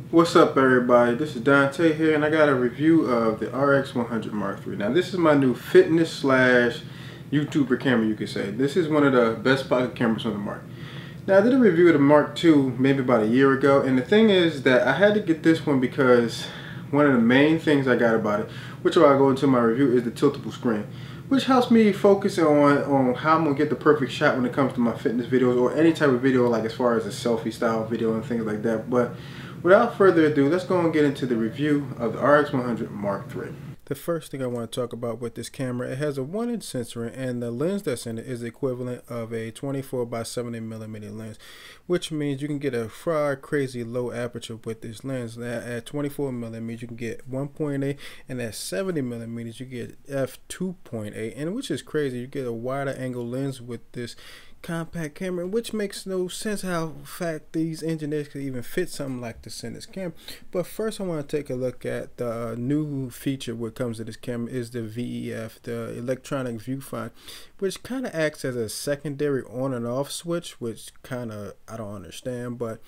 What's up, everybody? This is Dante here, and I got a review of the RX100MK3. Now, this is my new fitness slash YouTuber camera, you could say. This is one of the best pocket cameras on the market. Now, I did a review of the Mark II maybe about a year ago, and the thing is that I had to get this one because one of the main things I got about it, which I'll go into my review, is the tiltable screen, which helps me focus on how I'm gonna get the perfect shot when it comes to my fitness videos or any type of video, like as far as a selfie style video and things like that. But without further ado, let's go and get into the review of the RX100MK3. The first thing I want to talk about with this camera, it has a 1-inch sensor, and the lens that's in it is the equivalent of a 24x70mm lens, which means you can get a far crazy low aperture with this lens. Now, at 24mm you can get 1.8, and at 70mm you get f2.8, and which is crazy. You get a wider angle lens with this compact camera, which makes no sense how fact these engineers could even fit something like this in this camera. But first I want to take a look at the new feature what comes to this camera is the VEF, the electronic viewfinder, which kind of acts as a secondary on and off switch, which kind of I don't understand. But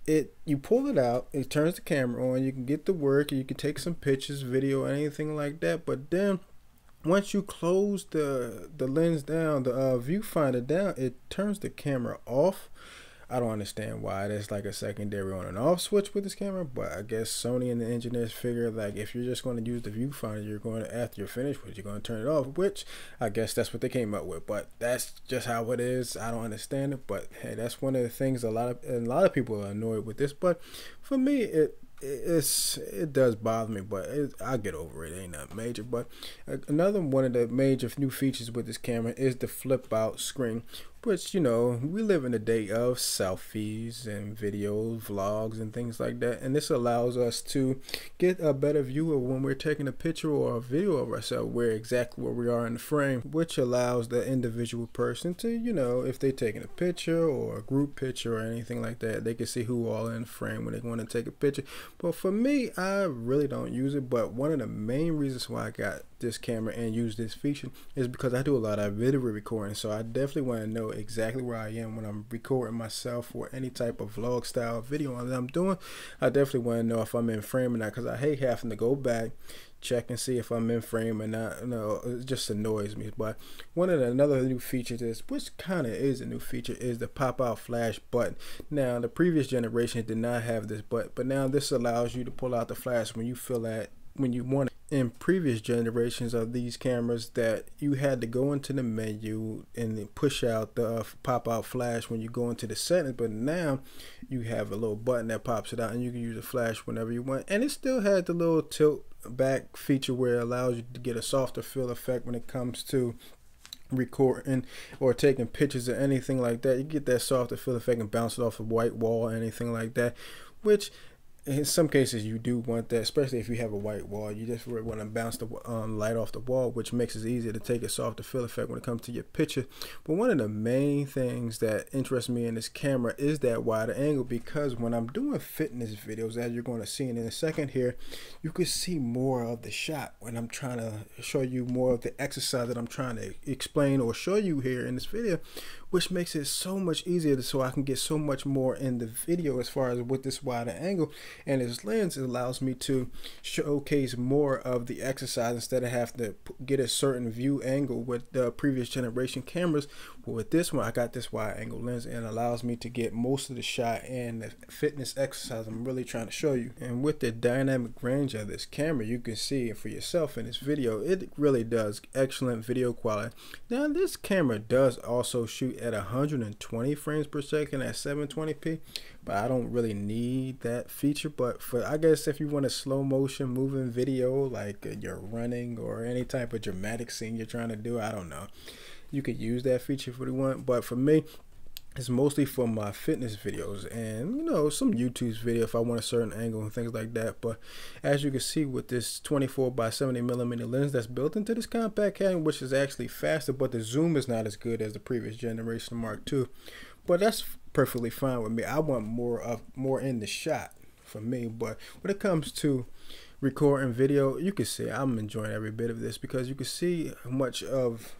you pull it out, it turns the camera on, you can get to work, you can take some pictures, video, anything like that. But then once you close the lens down, the viewfinder down, it turns the camera off. I don't understand why there's like a secondary on and off switch with this camera, but I guess Sony and the engineers figure like if you're just going to use the viewfinder, you're going to, after you're finished with it, you're going to turn it off, which I guess that's what they came up with. But that's just how it is. I don't understand it, but hey, that's one of the things a lot of people are annoyed with this. But for me, it does bother me, but I'll get over it. Ain't nothing major. But another one of the major new features with this camera is the flip out screen, which, you know, we live in a day of selfies and videos, vlogs and things like that, and this allows us to get a better view of when we're taking a picture or a video of ourselves, where we are in the frame, which allows the individual person to, you know, if they're taking a picture or a group picture or anything like that, they can see who all in the frame when they want to take a picture. But for me, I really don't use it, but one of the main reasons why I got this camera and use this feature is because I do a lot of video recording, so I definitely want to know exactly where I am when I'm recording myself or any type of vlog style video that I'm doing. I definitely want to know if I'm in frame or not, because I hate having to go back, check and see if I'm in frame or not. No, it just annoys me. But one of another new features is, which kind of is a new feature, is the pop out flash button. Now the previous generation did not have this button, but now this allows you to pull out the flash when you feel that when you want it. In previous generations of these cameras, that you had to go into the menu and push out the pop out flash when you go into the settings, but now you have a little button that pops it out and you can use the flash whenever you want. And it still had the little tilt back feature where it allows you to get a softer fill effect when it comes to recording or taking pictures or anything like that. You get that softer fill effect and bounce it off a white wall or anything like that, which in some cases you do want that, especially if you have a white wall. You just really want to bounce the light off the wall, which makes it easier to take a softer fill effect when it comes to your picture. But one of the main things that interests me in this camera is that wider angle, because when I'm doing fitness videos, as you're going to see in a second here, you can see more of the shot when I'm trying to show you more of the exercise that I'm trying to explain or show you here in this video, which makes it so much easier so I can get so much more in the video as far as with this wider angle. And this lens allows me to showcase more of the exercise instead of having to get a certain view angle with the previous generation cameras. But with this one, I got this wide angle lens, and it allows me to get most of the shot and the fitness exercise I'm really trying to show you. And with the dynamic range of this camera, you can see it for yourself in this video. It really does excellent video quality. Now this camera does also shoot at 120 frames per second at 720p, but I don't really need that feature. But for, I guess if you want a slow motion moving video, like you're running or any type of dramatic scene you're trying to do, I don't know, you could use that feature if you want. But for me, it's mostly for my fitness videos and, you know, some YouTube video if I want a certain angle and things like that. But as you can see with this 24x70mm lens that's built into this compact camera, which is actually faster, but the zoom is not as good as the previous generation Mark II. But that's perfectly fine with me. I want more in the shot for me. But when it comes to recording video, you can see I'm enjoying every bit of this, because you can see how much of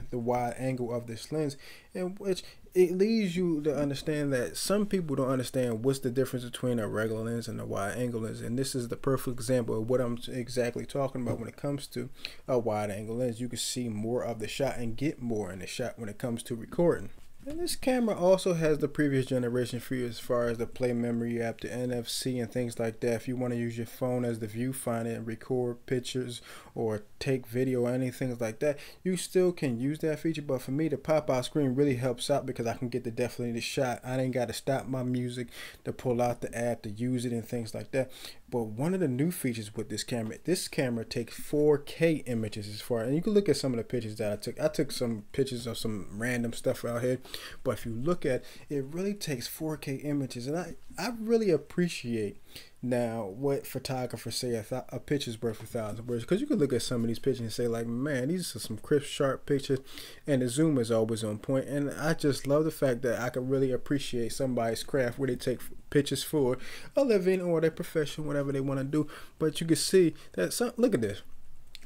the wide angle of this lens, in which it leads you to understand that some people don't understand what's the difference between a regular lens and a wide angle lens, and this is the perfect example of what I'm exactly talking about when it comes to a wide angle lens. You can see more of the shot and get more in the shot when it comes to recording. And this camera also has the previous generation for you as far as the play memory app, the NFC and things like that. If you want to use your phone as the viewfinder and record pictures or take video or anything like that, you still can use that feature. But for me, the pop-out screen really helps out because I can get the definitely shot. I ain't got to stop my music to pull out the app to use it and things like that. But one of the new features with this camera takes 4K images as far, and you can look at some of the pictures that I took. I took some pictures of some random stuff out here, but if you look at it, really takes 4K images, and I really appreciate now what photographers say a picture's worth 1,000 words, because you can look at some of these pictures and say like, man, these are some crisp, sharp pictures, and the zoom is always on point. And I just love the fact that I can really appreciate somebody's craft where they take pictures for a living or their profession, whatever they want to do. But you can see that look at this.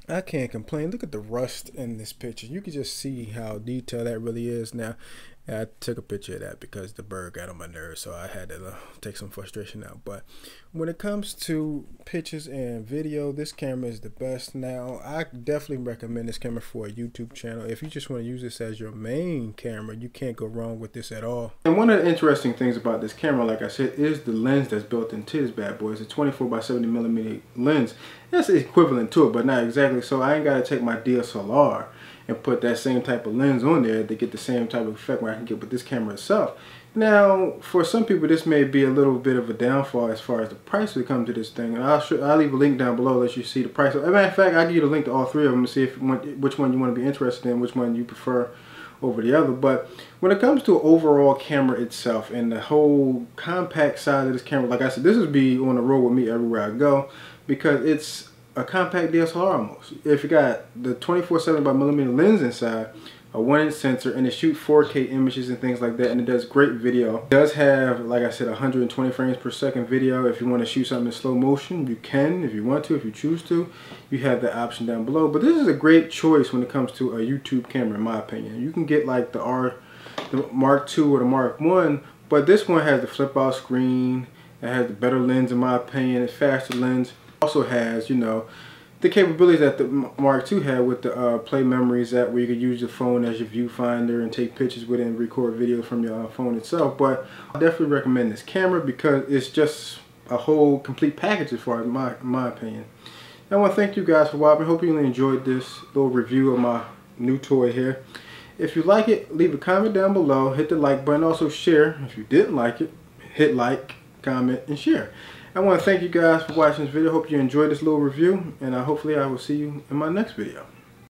I can't complain. Look at the rust in this picture. You can just see how detailed that really is. Now, I took a picture of that because the bird got on my nerves, so I had to take some frustration out. But when it comes to pictures and video, this camera is the best. Now, I definitely recommend this camera for a YouTube channel. If you just want to use this as your main camera, you can't go wrong with this at all. And one of the interesting things about this camera, like I said, is the lens that's built into this bad boy. It's a 24x70mm lens. That's equivalent to it, but not exactly. So I ain't got to take my DSLR and put that same type of lens on there to get the same type of effect where I can get with this camera itself. Now, for some people, this may be a little bit of a downfall as far as the price when it comes to this thing. And I'll leave a link down below let you see the price. As a matter of fact, I'll give you the link to all three of them to see which one you want to be interested in, which one you prefer over the other. But when it comes to overall camera itself and the whole compact size of this camera, like I said, this would be on the road with me everywhere I go because it's a compact DSLR almost. If you got the 24-70mm lens inside, a 1-inch sensor, and it shoots 4K images and things like that, and it does great video. It does have, like I said, 120 frames per second video. If you want to shoot something in slow motion, you can. If you want to, if you choose to, you have that option down below. But this is a great choice when it comes to a YouTube camera, in my opinion. You can get like the Mark II or the Mark I, but this one has the flip out screen. It has the better lens, in my opinion. It's faster lens. Also has, you know, the capabilities that the Mark II had with the play memories app, where you could use your phone as your viewfinder and take pictures with it and record video from your phone itself. But I definitely recommend this camera because it's just a whole complete package as far as my opinion. And I want to thank you guys for watching. I hope you really enjoyed this little review of my new toy here. If you like it, leave a comment down below, hit the like button, also share. If you didn't like it, hit like, comment, and share. I want to thank you guys for watching this video. Hope you enjoyed this little review, and hopefully I will see you in my next video.